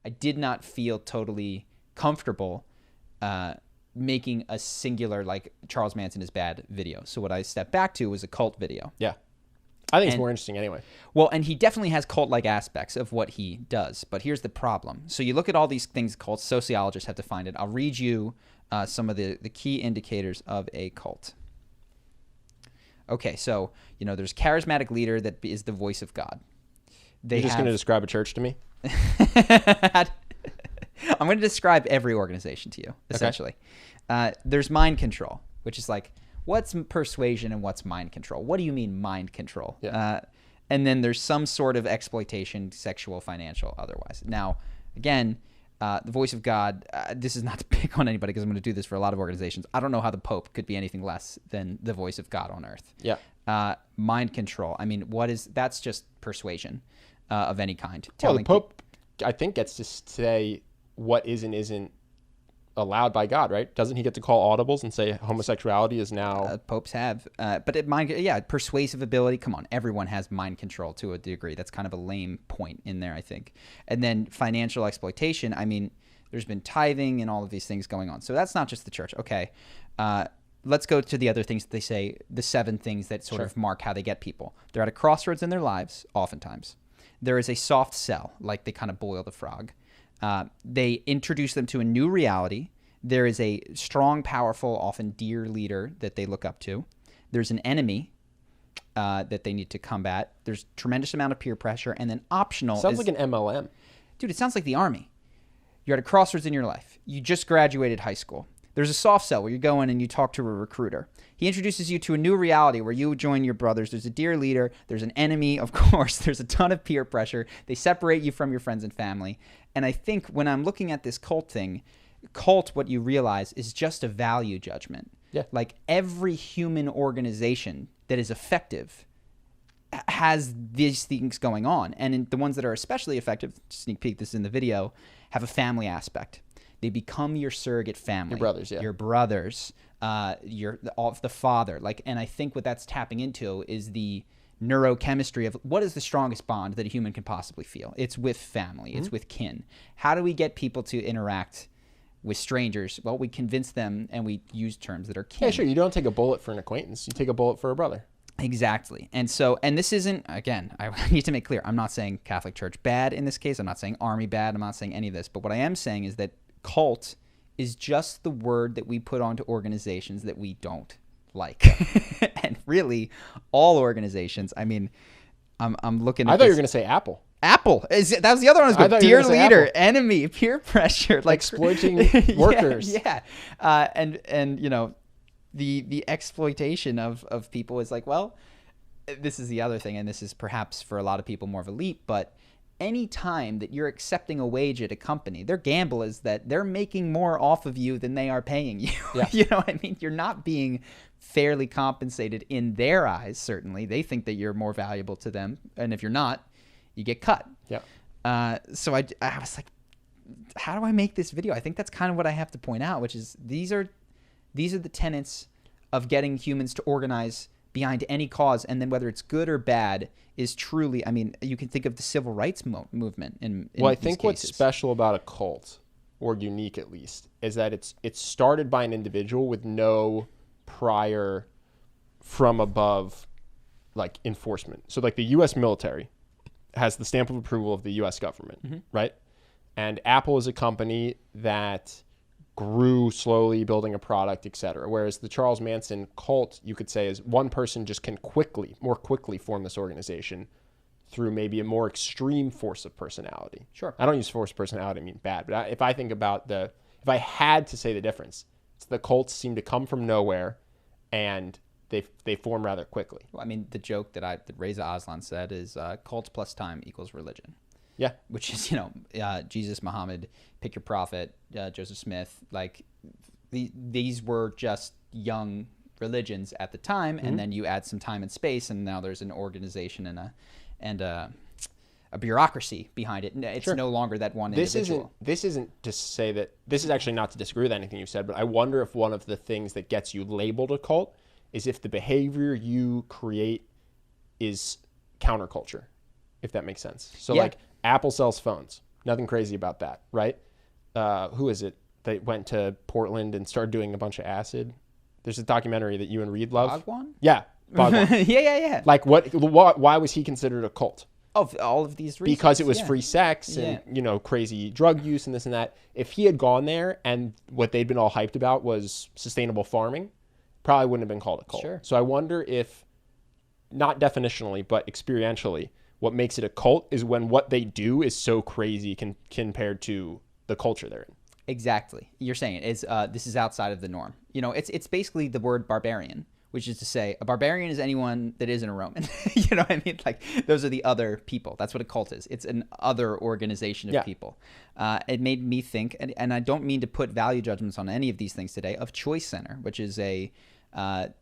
I did not feel totally comfortable making a singular, like, Charles Manson is bad video. So what I stepped back to was a cult video. Yeah. I think it's more interesting anyway. Well, and he definitely has cult-like aspects of what he does. But here's the problem. So you look at all these things cults, sociologists have defined it. I'll read you some of the key indicators of a cult. Okay, so, there's charismatic leader that is the voice of God. You're just going to describe a church to me? I'm going to describe every organization to you, essentially. Okay. There's mind control, which is like, what's persuasion and what's mind control? What do you mean mind control? Yeah. And then there's some sort of exploitation, sexual, financial, otherwise. Now, again, the voice of God, this is not to pick on anybody because I'm going to do this for a lot of organizations. I don't know how the Pope could be anything less than the voice of God on earth. Yeah. Mind control. I mean, that's just persuasion of any kind. Well, the Pope, I think, gets to say what is and isn't allowed by God, right? Doesn't he get to call audibles and say homosexuality is now... popes have. But persuasive ability, come on, everyone has mind control to a degree. That's kind of a lame point in there, I think. And then financial exploitation, I mean, there's been tithing and all of these things going on. So that's not just the church. Okay, let's go to the other things that they say, the 7 things that sort of mark how they get people. They're at a crossroads in their lives, oftentimes. There is a soft sell, like they kind of boil the frog. They introduce them to a new reality. There is a strong, powerful, often dear leader that they look up to. There's an enemy that they need to combat. There's tremendous amount of peer pressure. And then optional Sounds like an MLM. Dude, it sounds like the Army. You're at a crossroads in your life. You just graduated high school. There's a soft sell where you go in and you talk to a recruiter. He introduces you to a new reality where you join your brothers. There's a dear leader. There's an enemy, of course. There's a ton of peer pressure. They separate you from your friends and family. And I think when I'm looking at this cult thing, what you realize is just a value judgment. Yeah. Like every human organization that is effective has these things going on. And the ones that are especially effective, sneak peek, this is in the video, have a family aspect. They become your surrogate family. Your brothers, yeah. Your brothers, the father. And I think what that's tapping into is the neurochemistry of what is the strongest bond that a human can possibly feel. It's with family. It's with kin. How do we get people to interact with strangers? Well, we convince them and we use terms that are kin. Yeah, sure. You don't take a bullet for an acquaintance. You take a bullet for a brother. Exactly. And this isn't, again, I need to make clear, I'm not saying Catholic Church bad in this case. I'm not saying Army bad. I'm not saying any of this. But what I am saying is that cult is just the word that we put onto organizations that we don't like. And really, all organizations, I mean, I'm looking at I thought you were going to say Apple. Apple. That was the other one. I was going, dear leader, Apple. Enemy, peer pressure. Like exploiting workers. Yeah. And the exploitation of people is like, well, this is the other thing, and this is perhaps for a lot of people more of a leap, but any time that you're accepting a wage at a company, their gamble is that they're making more off of you than they are paying you. Yeah. You know what I mean? You're not being fairly compensated in their eyes, certainly. They think that you're more valuable to them, and if you're not, you get cut. Yeah. So I was like, how do I make this video? I think that's kind of what I have to point out, which is these are the tenets of getting humans to organize behind any cause, and then whether it's good or bad is truly, I mean, you can think of the civil rights movement in I think what's special about a cult, or unique at least, is that it's started by an individual with no prior from above like enforcement. So like the U.S. military has the stamp of approval of the U.S. government, right? And Apple is a company that grew slowly, building a product, etc. Whereas the Charles Manson cult, you could say, is one person just can more quickly form this organization through maybe a more extreme force of personality. Sure. I don't use force of personality to mean bad, but if I think about if I had to say the difference, it's the cults seem to come from nowhere and they form rather quickly. Well, I mean, the joke that Reza Aslan said is cults plus time equals religion. Yeah. Which is, Jesus, Muhammad, pick your prophet, Joseph Smith, like these were just young religions at the time. And then you add some time and space, and now there's an organization and a bureaucracy behind it. It's no longer that one individual. This isn't to say that, this is actually not to disagree with anything you said, but I wonder if one of the things that gets you labeled a cult is if the behavior you create is counterculture, if that makes sense. So like Apple sells phones, Nothing crazy about that, right? Who is it that went to Portland and started doing a bunch of acid? There's a documentary that you and Reed love. Bhagwan? Yeah, Bhagwan. Yeah. Like why was he considered a cult? Of all of these reasons. Because it was free sex and, crazy drug use and this and that. If he had gone there and what they'd been all hyped about was sustainable farming, probably wouldn't have been called a cult. Sure. So I wonder if, not definitionally, but experientially, what makes it a cult is when what they do is so crazy compared to the culture they're in. Exactly. You're saying it is, this is outside of the norm. It's basically the word barbarian, which is to say a barbarian is anyone that isn't a Roman. You know what I mean? Like, those are the other people. That's what a cult is. It's an other organization of people. It made me think, and I don't mean to put value judgments on any of these things today, of Choice Center, which is a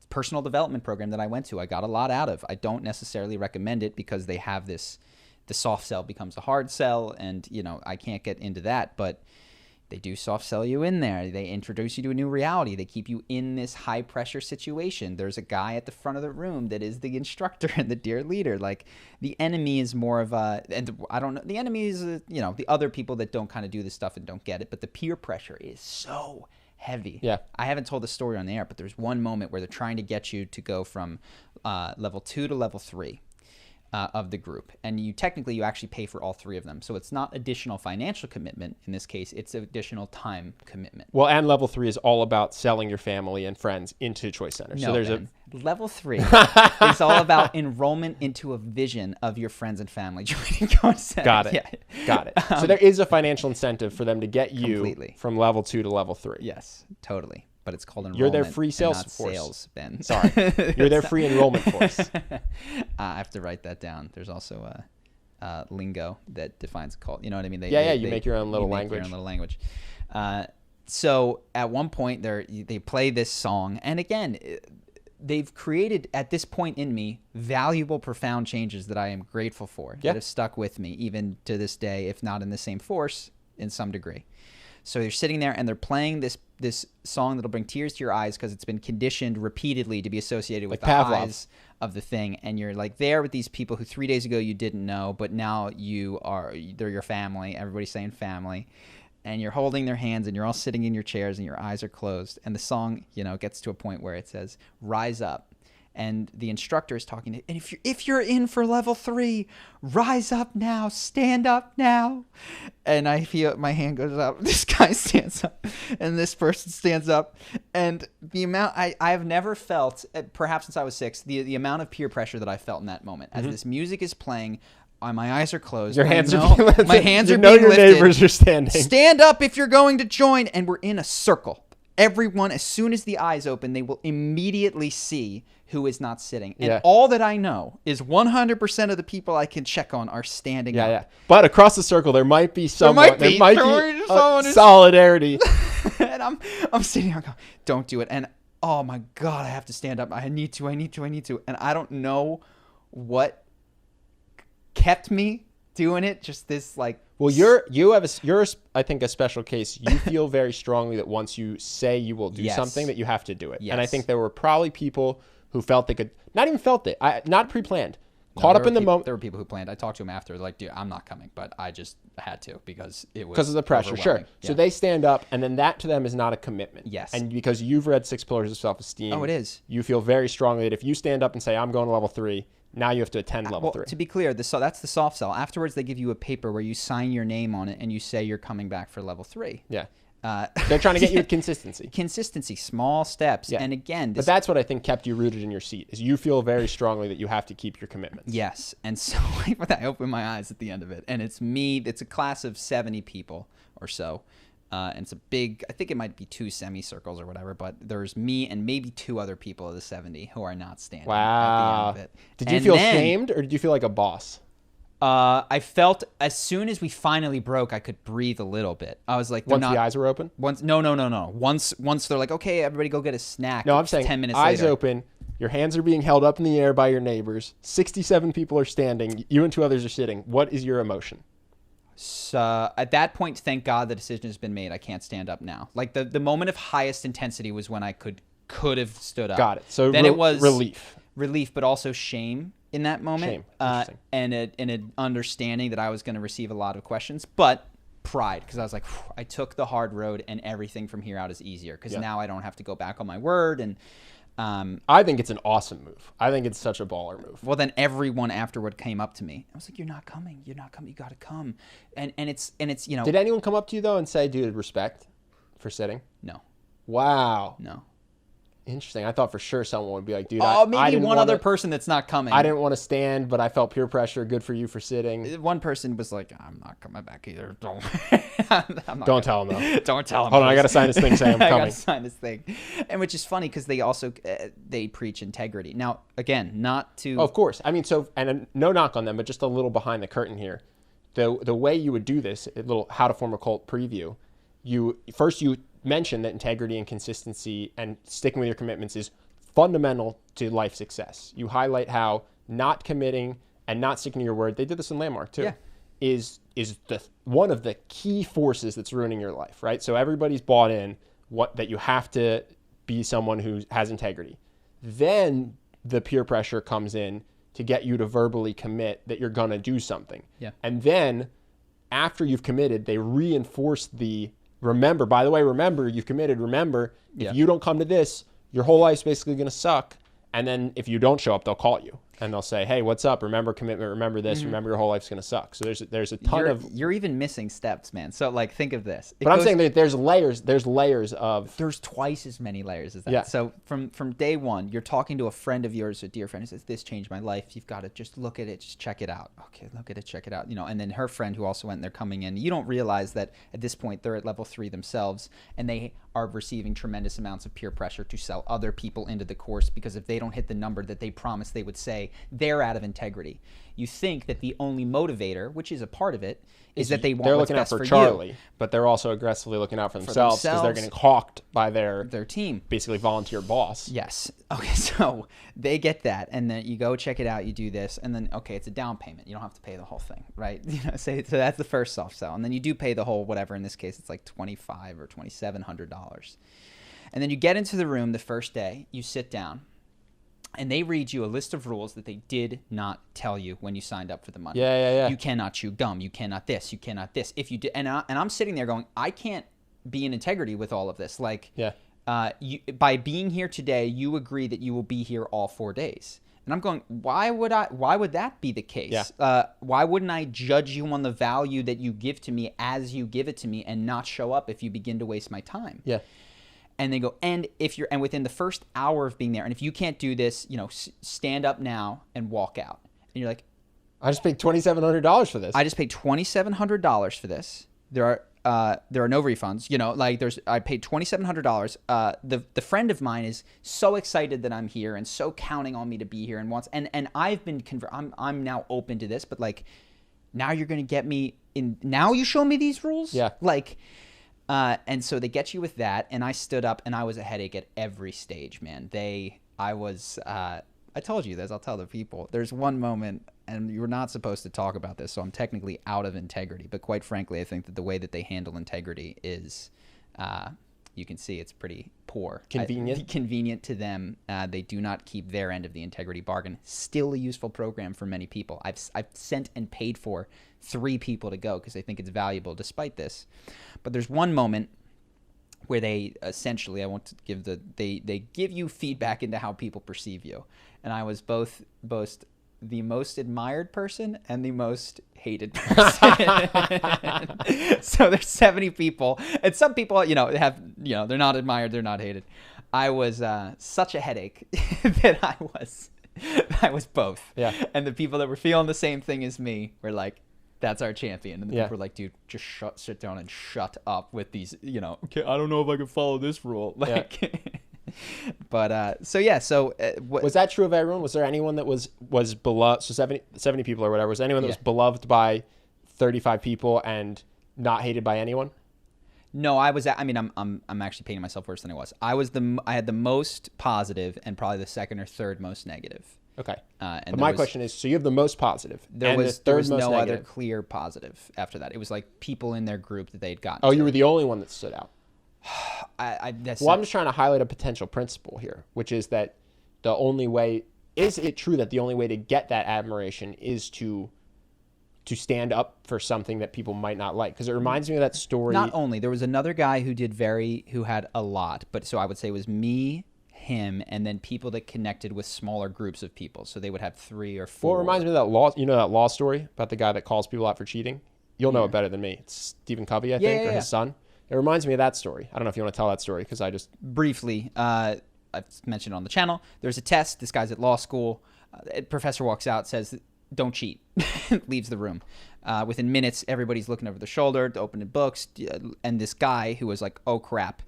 personal development program that I went to. I got a lot out of. I don't necessarily recommend it because they have the soft sell becomes a hard sell, and I can't get into that, but they do soft sell you in there. They introduce you to a new reality. They keep you in this high pressure situation. There's a guy at the front of the room that is the instructor and the dear leader. Like, the enemy is more of and I don't know, the enemy is, the other people that don't kind of do this stuff and don't get it. But the peer pressure is so heavy. Yeah. I haven't told the story on the air, but there's one moment where they're trying to get you to go from level 2 to level 3. Of the group, and you actually pay for all 3 of them, so it's not additional financial commitment. In this case, it's additional time commitment. Well, and level 3 is all about selling your family and friends into Choice Center. No, so there's level 3 is all about enrollment into a vision of your friends and family joining Choice Center. Got it. Yeah. Got it. So there is a financial incentive for them to get you Completely. From level 2 to level 3. Yes, totally. But it's called enrollment. You're their free sales and not force. Sales, Ben. Sorry, you're their free enrollment force. I have to write that down. There's also a lingo that defines cult. You know what I mean? You make your own little language. So at one point, they play this song, and again, they've created at this point in me valuable, profound changes that I am grateful for. That have stuck with me even to this day, if not in the same force, in some degree. So you're sitting there and they're playing this song that'll bring tears to your eyes because it's been conditioned repeatedly to be associated with the eyes of the thing. And you're like there with these people who 3 days ago you didn't know, but now they're your family. Everybody's saying family. And you're holding their hands and you're all sitting in your chairs and your eyes are closed. And the song, gets to a point where it says, "Rise up." And the instructor is talking to, and if you're in for level 3, rise up now, stand up now. And I feel my hand goes up. This guy stands up, and this person stands up. And the amount I have never felt, perhaps since I was 6, the amount of peer pressure that I felt in that moment as this music is playing. My eyes are closed. Your hands are being lifted. My hands are being your lifted. Neighbors are standing. Stand up if you're going to join, and we're in a circle. Everyone, as soon as the eyes open, they will immediately see who is not sitting. And all that I know is 100% of the people I can check on are standing up. Yeah. But across the circle, there might be someone. There might be solidarity. And I'm sitting here going, don't do it. And oh my God, I have to stand up. I need to. And I don't know what kept me doing it. Just this like. Well, you're I think a special case. You feel very strongly that once you say you will do something, that you have to do it. Yes. And I think there were probably people who felt they could, not even felt it, not pre-planned, caught up in the moment. There were people who planned. I talked to them after, like, dude, I'm not coming, but I just had to because it was because of the pressure. Sure. Yeah. So they stand up, and then that to them is not a commitment. Yes. And because you've read 6 Pillars of Self-Esteem. Oh, it is. You feel very strongly that if you stand up and say, I'm going to level 3, now you have to attend level 3. To be clear, that's the soft sell. Afterwards, they give you a paper where you sign your name on it and you say you're coming back for level 3. Yeah. They're trying to get you consistency. Consistency, small steps. Yeah. And again, but that's what I think kept you rooted in your seat, is you feel very strongly that you have to keep your commitments. Yes. And so I opened my eyes at the end of it. And it's me. It's a class of 70 people or so. And it's a big, I think it might be 2 semicircles or whatever, but there's me and maybe 2 other people of the 70 who are not standing at the end of it. Did you feel shamed or did you feel like a boss? I felt as soon as we finally broke, I could breathe a little bit. I was like, once the eyes were open? No. Once they're like, okay, everybody go get a snack. No, I'm saying 10 minutes eyes later. Open, your hands are being held up in the air by your neighbors. 67 people are standing. You and 2 others are sitting. What is your emotion? So at that point, thank God the decision has been made. I can't stand up now. Like the moment of highest intensity was when I could have stood up. Got it. So then it was relief, but also shame in that moment. Shame. And an understanding that I was going to receive a lot of questions. But pride, because I was like, I took the hard road and everything from here out is easier, because Yeah. now I don't have to go back on my word. And I think it's an awesome move. I think it's such a baller move. well, then everyone afterward came up to me. I was like, you're not coming. You got to come. And it's Did anyone come up to you though and say, dude, respect for sitting? no. Wow. No. Interesting. I thought for sure someone would be like, dude, Oh, I maybe didn't one wanna, other person that's not coming. I didn't want to stand, but I felt peer pressure. Good for you for sitting. One person was like, I'm not coming back either. Don't. Don't tell him though. Don't tell him. Hold on, I please. got to sign this thing saying I'm I coming. gotta sign this thing. And which is funny because they also they preach integrity. Now, again, not to. Oh, of course. I mean, so, and no knock on them, but just a little behind the curtain here. The way you would do this, a little how to form a cult preview, you mention that integrity and consistency and sticking with your commitments is fundamental to life success. You highlight how not committing and not sticking to your word, they did this in Landmark too, Yeah. is the one of the key forces that's ruining your life, right? So everybody's bought in that you have to be someone who has integrity. Then the peer pressure comes in to get you to verbally commit that you're going to do something. Yeah. And then after you've committed, they reinforce remember, you've committed. Remember, if you don't come to this, your whole life's basically going to suck. And then if you don't show up, they'll call you and they'll say, hey, what's up? Remember commitment. Remember this. Remember your whole life's going to suck. So there's a ton You're even missing steps, man. So like, think of this. But I'm saying that there's layers of. There's twice as many layers as that. Yeah. So from day one, you're talking to a friend of yours, a dear friend, who says, this changed my life. You've got to just look at it, just check it out. Okay, look at it, check it out. And then her friend who also went, they're coming in. You don't realize that at this point they're at level 3 themselves, and they are receiving tremendous amounts of peer pressure to sell other people into the course, because if they don't hit the number that they promised they would say, they're out of integrity. You think that the only motivator, which is a part of it, is that they want they're what's looking out best for you. Charlie, but they're also aggressively looking out for themselves because they're getting hawked by their team. basically volunteer boss. Yes. Okay, so they get that, and then you go check it out, you do this, and then, okay, it's a down payment. You don't have to pay the whole thing, right? So that's the first soft sell. And then you do pay the whole whatever. In this case, it's like $2,500 or $2,700. And then you get into the room the first day, you sit down, and they read you a list of rules that they did not tell you when you signed up for the money. Yeah. You cannot chew gum. You cannot this. You cannot this. If you do, and I'm sitting there going, I can't be in integrity with all of this. Like, by being here today, you agree that you will be here all 4 days. And I'm going, why would that be the case? Yeah. Why wouldn't I judge you on the value that you give to me as you give it to me, and not show up if you begin to waste my time? Yeah. And they go, and within the first hour of being there, and if you can't do this, stand up now and walk out. And you're like, I just paid $2,700 for this. I just paid $2,700 for this. There are no refunds. I paid $2,700. The friend of mine is so excited that I'm here and so counting on me to be here and wants, and I've been I'm now open to this, but like, now you're gonna get me in. Now you show me these rules. Yeah. And so they get you with that, and I stood up, and I was a headache at every stage, man. I told you this, I'll tell the people. There's one moment, and you were not supposed to talk about this, so I'm technically out of integrity. But quite frankly, I think that the way that they handle integrity is, you can see it's pretty poor. Convenient to them. They do not keep their end of the integrity bargain. Still a useful program for many people. I've sent and paid for 3 people to go because I think it's valuable despite this. But there's one moment where they essentially, they give you feedback into how people perceive you. And I was both the most admired person and the most hated person. So there's 70 people, and some people, they're not admired, they're not hated. I was such a headache that I was both. Yeah. And the people that were feeling the same thing as me were like, that's our champion. And the people were like, dude, just sit down and shut up with these, okay, I don't know if I can follow this rule. But was that true of everyone? Was there anyone that was beloved? So 70 people or whatever. Was there anyone that was beloved by 35 people and not hated by anyone? No, I'm actually painting myself worse than I was. I had the most positive and probably the second or third most negative. Okay. And but my question is, so you have the most positive. There was no negative. other clear positive after that. It was like people in their group that they'd gotten. Oh, you were the only one that stood out. I'm just trying to highlight a potential principle here, which is that is it true that the only way to get that admiration is to to stand up for something that people might not like. Because it reminds me of that story. Not only, there was another guy who had a lot, but so I would say it was me, him, and then people that connected with smaller groups of people. So they would have 3 or 4. Well, it reminds me of that law, that law story about the guy that calls people out for cheating. You'll know it better than me. It's Stephen Covey, I think, or his son. It reminds me of that story. I don't know if you want to tell that story because I just... Briefly, I've mentioned it on the channel. There's a test. This guy's at law school. Professor walks out, says, don't cheat, leaves the room. Within minutes, everybody's looking over their shoulder, opening books, and this guy who was like, oh, crap,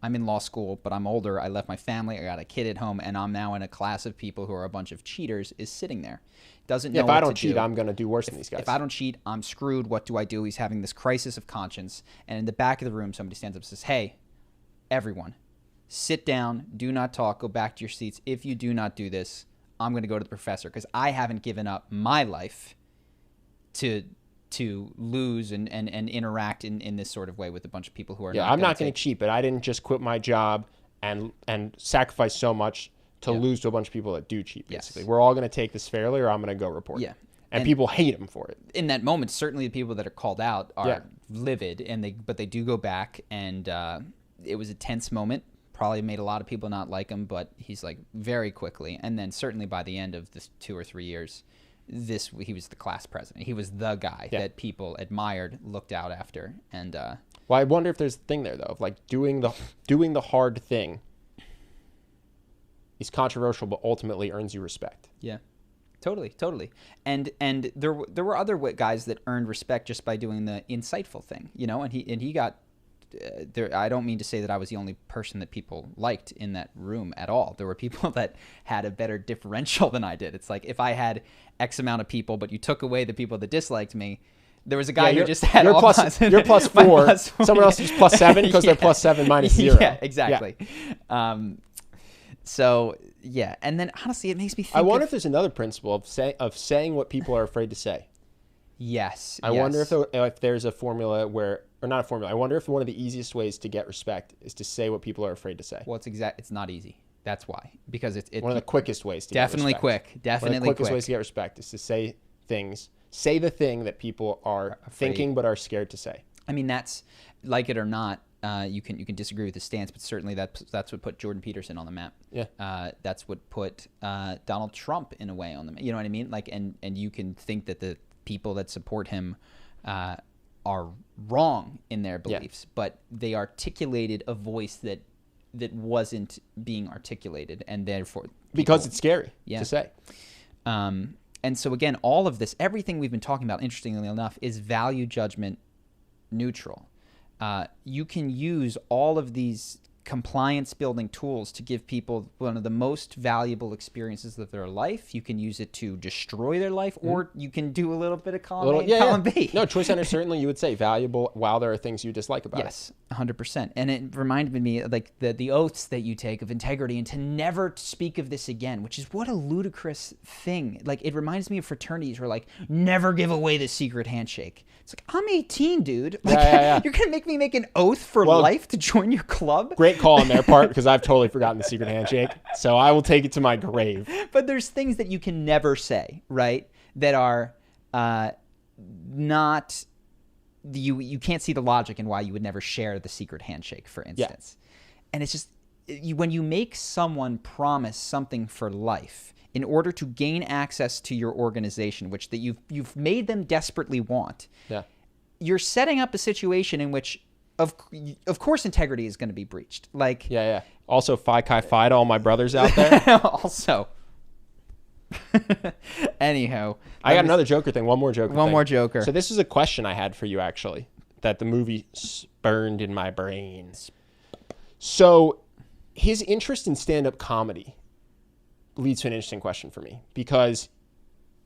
I'm in law school, but I'm older. I left my family. I got a kid at home, and I'm now in a class of people who are a bunch of cheaters, is sitting there. Doesn't know if I don't cheat, I'm going to do worse than these guys. If I don't cheat, I'm screwed. What do I do? He's having this crisis of conscience. And in the back of the room, somebody stands up and says, hey, everyone, sit down. Do not talk. Go back to your seats. If you do not do this, I'm going to go to the professor because I haven't given up my life to lose and interact in this sort of way with a bunch of people who are I'm not going to cheat, but I didn't just quit my job and sacrifice so much to lose to a bunch of people that do cheat, basically. We're all going to take this fairly or I'm going to go report. Yeah. And people hate him for it. In that moment, certainly the people that are called out are livid, but they do go back, and it was a tense moment. Probably made a lot of people not like him, but he's like very quickly. And then certainly by the end of this 2 or 3 years, he was the class president. He was the guy that people admired, looked out after. And well, I wonder if there's a thing there though, of like doing the hard thing is controversial, but ultimately earns you respect. Yeah, totally. And there were other guys that earned respect just by doing the insightful thing, and he got. I don't mean to say that I was the only person that people liked in that room at all. There were people that had a better differential than I did. It's like if I had X amount of people, but you took away the people that disliked me, there was a guy who just had you're plus 4. Someone else is plus 7 because they're plus 7 minus 0. Yeah, exactly. Yeah. So yeah, and then honestly, it makes me think. I wonder if there's another principle of saying what people are afraid to say. Yes. I wonder if there's a formula where. Or not a formula. I wonder if one of the easiest ways to get respect is to say what people are afraid to say. Well, it's not easy. That's why. Because it's one of the quickest ways to definitely get respect. Quick. Definitely one of the quickest ways to get respect is to say the thing that people are thinking but are scared to say. I mean, that's, like it or not, you can disagree with his stance, but certainly that's what put Jordan Peterson on the map. Yeah. That's what put Donald Trump in a way on the map. You know what I mean? Like, and you can think that the people that support him are wrong in their beliefs, but they articulated a voice that wasn't being articulated, and therefore because it's scary to say. And so again, all of this, everything we've been talking about, interestingly enough, is value judgment neutral. You can use all of these compliance building tools to give people one of the most valuable experiences of their life. You can use it to destroy their life, or you can do a little bit of column A and column B. No, choice center certainly you would say valuable while there are things you dislike about it. Yes, 100%. And it reminded me like the oaths that you take of integrity and to never speak of this again, which is what a ludicrous thing. Like it reminds me of fraternities where like never give away the secret handshake. It's like, I'm 18, dude. Like, you're going to make me make an oath for life to join your club? Great call on their part because I've totally forgotten the secret handshake. So I will take it to my grave. But there's things that you can never say, right? That are not... You can't see the logic in why you would never share the secret handshake, for instance. And it's just... when you make someone promise something for life in order to gain access to your organization, which that you've made them desperately want, you're setting up a situation in which, of course, integrity is going to be breached. Like, Also, Phi Chi Phi to all my brothers out there. Also, anyhow, I got another Joker thing. One more Joker. One more Joker. So this is a question I had for you, actually, that the movie spurned in my brain. So his interest in stand-up comedy leads to an interesting question for me, because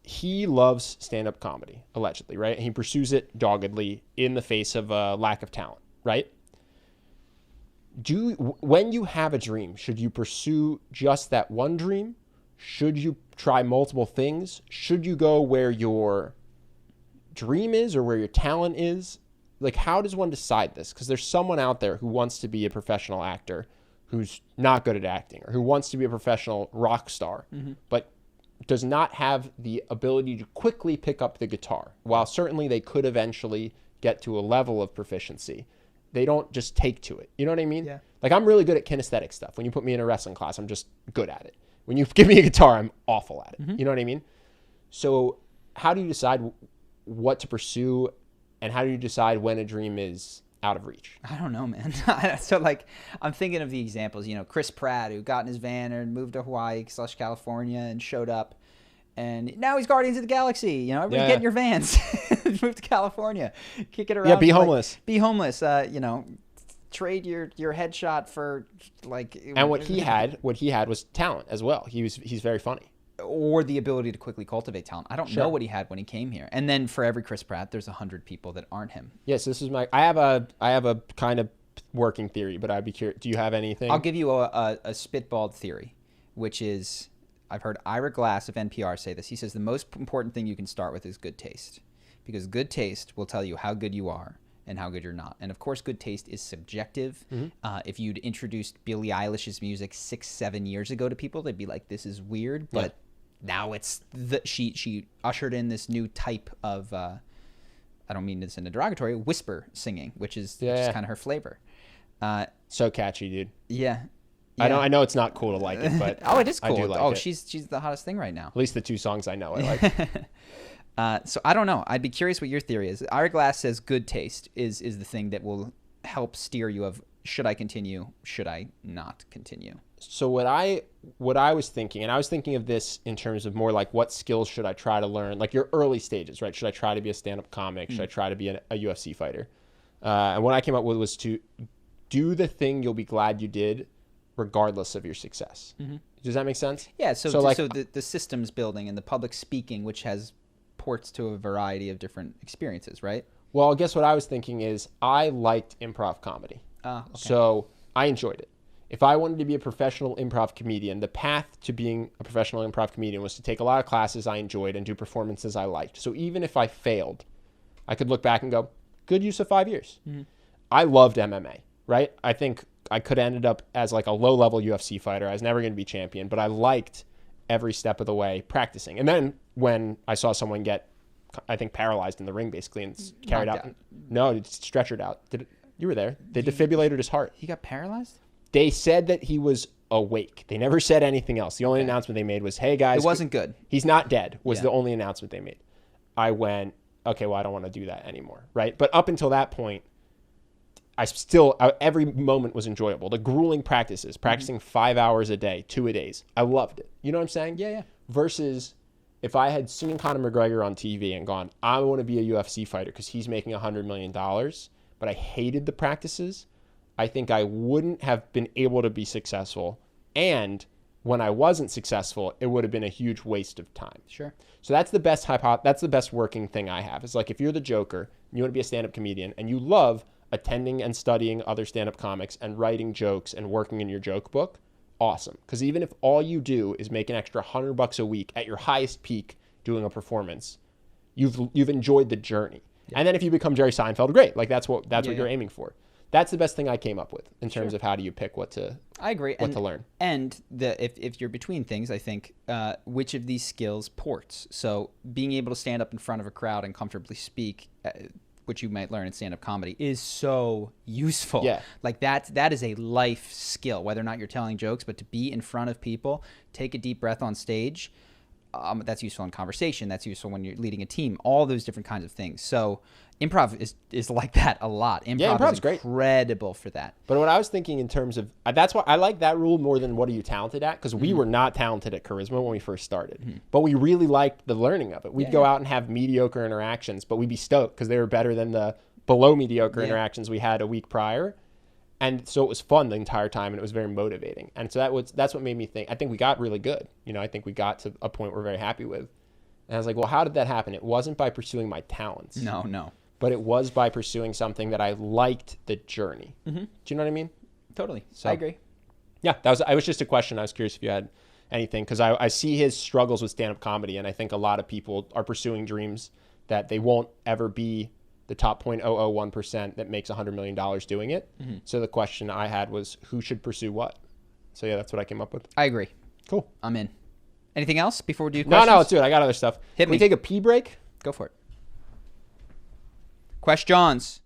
he loves stand-up comedy, allegedly, right? And he pursues it doggedly in the face of a lack of talent, right? When you have a dream, should you pursue just that one dream? Should you try multiple things? Should you go where your dream is or where your talent is? Like, how does one decide this? Because there's someone out there who wants to be a professional actor who's not good at acting, or who wants to be a professional rock star, but does not have the ability to quickly pick up the guitar. While certainly they could eventually get to a level of proficiency, they don't just take to it. You know what I mean? Yeah. Like, I'm really good at kinesthetic stuff. When you put me in a wrestling class, I'm just good at it. When you give me a guitar, I'm awful at it. You know what I mean? So how do you decide what to pursue, and how do you decide when a dream is out of reach? I don't know, man. So, like, I'm thinking of the examples, Chris Pratt, who got in his van and moved to Hawaii/California and showed up. And now he's Guardians of the Galaxy. Everybody get in your vans. Move to California. Kick it around. Yeah, be homeless. Be homeless. Trade your headshot for, like... And what he had was talent as well. He's very funny. Or the ability to quickly cultivate talent. I don't know what he had when he came here. And then for every Chris Pratt, there's 100 people that aren't him. Yes, this is I have a kind of working theory, but I'd be curious. Do you have anything? I'll give you a spitballed theory, which is, I've heard Ira Glass of NPR say this. He says the most important thing you can start with is good taste, because good taste will tell you how good you are and how good you're not. And of course, good taste is subjective. If you'd introduced Billie Eilish's music 6-7 years ago to people, they'd be like, "This is weird," but now it's she ushered in this new type of I don't mean this in a derogatory, whisper singing, which is kind of her flavor. So catchy, dude. Yeah. I know it's not cool to like it, but oh, it is cool. I do like it. She's the hottest thing right now. At least the 2 songs I know I like. So I don't know. I'd be curious what your theory is. Ira Glass says good taste is the thing that will help steer you of, should I continue? Should I not continue? So what I was thinking, and I was thinking of this in terms of more like, what skills should I try to learn? Like your early stages, right? Should I try to be a stand-up comic? Should I try to be a UFC fighter? And what I came up with was to do the thing you'll be glad you did, regardless of your success. Does that make sense? Yeah. So the systems building and the public speaking, which has ports to a variety of different experiences, right? Well, guess what I was thinking is I liked improv comedy. Okay. So I enjoyed it. If I wanted to be a professional improv comedian, the path to being a professional improv comedian was to take a lot of classes I enjoyed and do performances I liked. So even if I failed, I could look back and go, good use of 5 years. I loved MMA, right? I think I could have ended up as like a low-level UFC fighter. I was never going to be champion, but I liked every step of the way practicing. And then when I saw someone get, I think, paralyzed in the ring basically and carried out. No, it's stretchered out. You were there. They defibrillated his heart. He got paralyzed? They said that he was awake. They never said anything else. The only announcement they made was, hey, guys. It wasn't good. He's not dead was the only announcement they made. I went, okay, well, I don't want to do that anymore, right? But up until that point, every moment was enjoyable. The grueling practices, practicing 5 hours a day, 2-a-days. I loved it. You know what I'm saying? Yeah. Versus if I had seen Conor McGregor on TV and gone, I want to be a UFC fighter because he's making $100 million, but I hated the practices, I think I wouldn't have been able to be successful. And when I wasn't successful, it would have been a huge waste of time. Sure. So that's the best working thing I have. It's like, if you're the Joker, and you want to be a stand-up comedian, and you love attending and studying other stand-up comics and writing jokes and working in your joke book, awesome. Because even if all you do is make an extra $100 a week at your highest peak doing a performance, you've enjoyed the journey. Yeah. And then if you become Jerry Seinfeld, great. Like that's what you're aiming for. That's the best thing I came up with in terms of how do you pick what to learn. And if you're between things, I think which of these skills ports. So being able to stand up in front of a crowd and comfortably speak, which you might learn in stand-up comedy, is so useful. Yeah. Like that is a life skill, whether or not you're telling jokes, but to be in front of people, take a deep breath on stage. That's useful in conversation. That's useful when you're leading a team. All those different kinds of things. So improv is like that a lot. Improv's great. Incredible for that. But what I was thinking in terms of, that's why I like that rule more than what are you talented at? Because we were not talented at charisma when we first started. But we really liked the learning of it. We'd go out and have mediocre interactions, but we'd be stoked because they were better than the below mediocre interactions we had a week prior. And so it was fun the entire time, and it was very motivating. And so that's what made me think. I think we got really good. I think we got to a point we're very happy with. And I was like, well, how did that happen? It wasn't by pursuing my talents. No. But it was by pursuing something that I liked the journey. Do you know what I mean? Totally. So, I agree. Yeah, it was just a question. I was curious if you had anything, because I see his struggles with stand-up comedy, and I think a lot of people are pursuing dreams that they won't ever be the top 0.001% that makes $100 million doing it. So the question I had was, who should pursue what? So yeah, that's what I came up with. I agree. Cool. I'm in. Anything else before we do No, questions? let's do it. I got other stuff. Hit Can me. we take a pee break? Go for it. Questions.